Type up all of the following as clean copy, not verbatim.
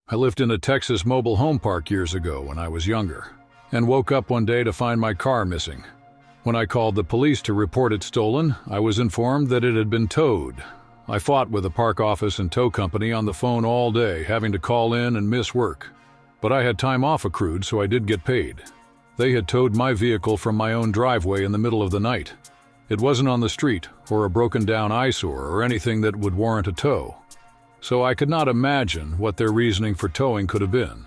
I lived in a Texas mobile home park years ago when I was younger, and woke up one day to find my car missing. When I called the police to report it stolen, I was informed that it had been towed. I fought with the park office and tow company on the phone all day, having to call in and miss work. But I had time off accrued, so I did get paid. They had towed my vehicle from my own driveway in the middle of the night. It wasn't on the street, or a broken-down eyesore, or anything that would warrant a tow. So I could not imagine what their reasoning for towing could have been.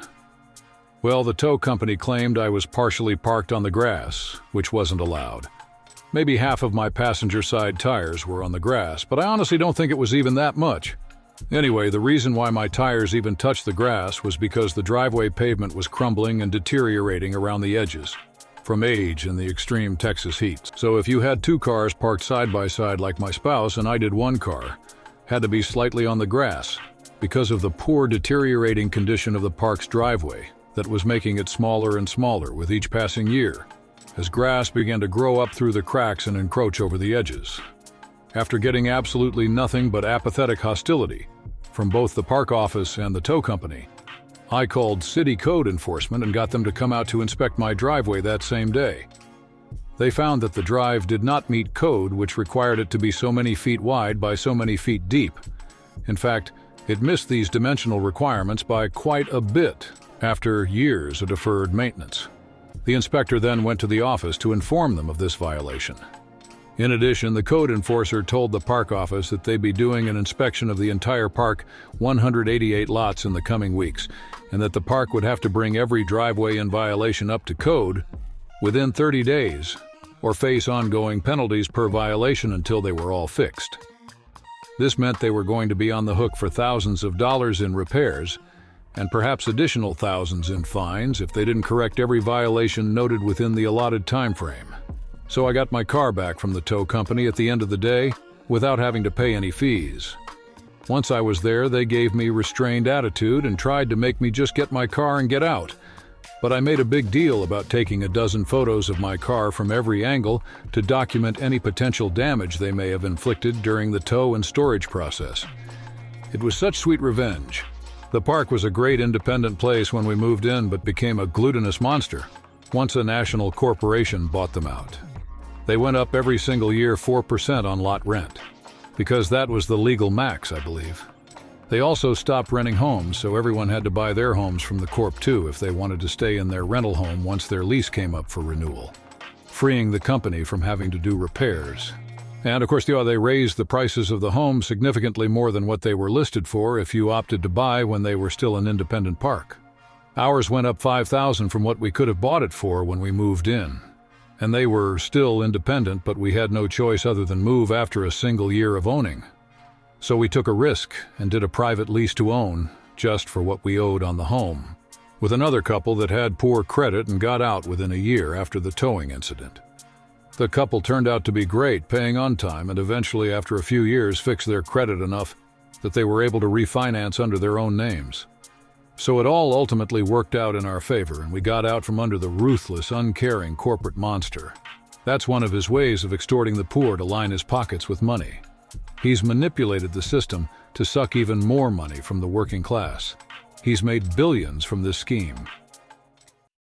Well, the tow company claimed I was partially parked on the grass, which wasn't allowed. Maybe half of my passenger side tires were on the grass, but I honestly don't think it was even that much. Anyway, the reason why my tires even touched the grass was because the driveway pavement was crumbling and deteriorating around the edges, from age and the extreme Texas heat. So if you had two cars parked side by side like my spouse and I did one car, had to be slightly on the grass because of the poor deteriorating condition of the park's driveway that was making it smaller and smaller with each passing year, as grass began to grow up through the cracks and encroach over the edges. After getting absolutely nothing but apathetic hostility from both the park office and the tow company, I called city code enforcement and got them to come out to inspect my driveway that same day. They found that the drive did not meet code, which required it to be so many feet wide by so many feet deep. In fact, it missed these dimensional requirements by quite a bit after years of deferred maintenance. The inspector then went to the office to inform them of this violation. In addition, the code enforcer told the park office that they'd be doing an inspection of the entire park 188 lots in the coming weeks, and that the park would have to bring every driveway in violation up to code within 30 days, or face ongoing penalties per violation until they were all fixed. This meant they were going to be on the hook for thousands of dollars in repairs, and perhaps additional thousands in fines if they didn't correct every violation noted within the allotted time frame. So I got my car back from the tow company at the end of the day without having to pay any fees. Once I was there, they gave me restrained attitude and tried to make me just get my car and get out. But I made a big deal about taking a dozen photos of my car from every angle to document any potential damage they may have inflicted during the tow and storage process. It was such sweet revenge. The park was a great independent place when we moved in, but became a glutinous monster once a national corporation bought them out. They went up every single year 4% on lot rent, because that was the legal max, I believe. They also stopped renting homes, so everyone had to buy their homes from the Corp too if they wanted to stay in their rental home once their lease came up for renewal, freeing the company from having to do repairs. And of course, they raised the prices of the home significantly more than what they were listed for if you opted to buy when they were still an independent park. Ours went up $5,000 from what we could have bought it for when we moved in. And they were still independent, but we had no choice other than move after a single year of owning. So we took a risk and did a private lease to own, just for what we owed on the home, with another couple that had poor credit and got out within a year after the towing incident. The couple turned out to be great, paying on time, and eventually after a few years fixed their credit enough that they were able to refinance under their own names. So it all ultimately worked out in our favor, and we got out from under the ruthless, uncaring corporate monster. That's one of his ways of extorting the poor to line his pockets with money. He's manipulated the system to suck even more money from the working class. He's made billions from this scheme,